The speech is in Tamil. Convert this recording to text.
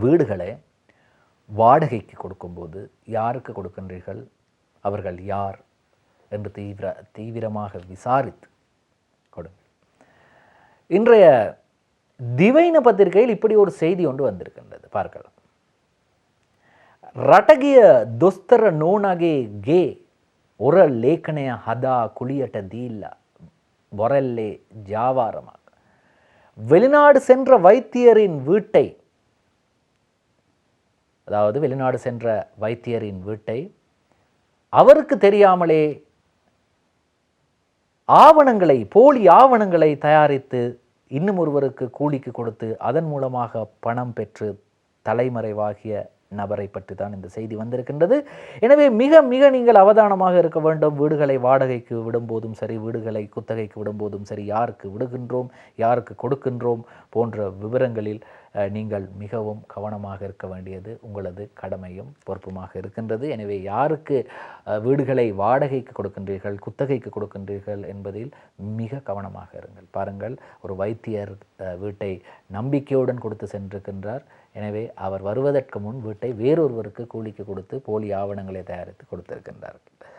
வீடுகளை வாடகைக்கு கொடுக்கும்போது யாருக்கு கொடுக்கின்றீர்கள், அவர்கள் யார் என்று தீவிரமாக விசாரித்து கொடுங்கள். இன்றைய திவைன பத்திரிகையில் இப்படி ஒரு செய்தி ஒன்று வந்திருக்கின்றது, பார்க்கலாம். ரட்டகிய தொஸ்தர நோனகே கே ஒர லேಖನೆಯ ಹದ ಕುಳಿಯಟ ದೀಲ್ಲ பொரல்லே ஜாவாரமாக. வெளிநாடு சென்ற வைத்தியரின் வீட்டை, அதாவது வெளிநாடு சென்ற வைத்தியரின் வீட்டை அவருக்கு தெரியாமலே ஆவணங்களை, போலி ஆவணங்களை தயாரித்து இன்னும் ஒருவருக்கு கூலிக்கு கொடுத்து அதன் மூலமாக பணம் பெற்று தலைமறைவாகிய நபரை பற்றி தான் இந்த செய்தி வந்திருக்கின்றது. எனவே மிக மிக நீங்கள் அவதானமாக இருக்க வேண்டும். வீடுகளை வாடகைக்கு விடும்போதும் சரி, வீடுகளை குத்தகைக்கு விடும்போதும் சரி, யாருக்கு விடுகின்றோம், யாருக்கு கொடுக்கின்றோம் போன்ற விவரங்களில் நீங்கள் மிகவும் கவனமாக இருக்க வேண்டியது உங்களது கடமையும் பொறுப்புமாக இருக்கின்றது. எனவே யாருக்கு வீடுகளை வாடகைக்கு கொடுக்கின்றீர்கள், குத்தகைக்கு கொடுக்கின்றீர்கள் என்பதில் மிக கவனமாக இருங்கள். பாருங்கள், ஒரு வைத்தியர் வீட்டை நம்பிக்கையுடன் கொடுத்து சென்றிருக்கின்றார். எனவே அவர் வருவதற்கு முன் வீட்டை வேறொருவருக்கு கூலிக்கு கொடுத்து போலி ஆவணங்களை தயாரித்து கொடுத்திருக்கின்றார்கள்.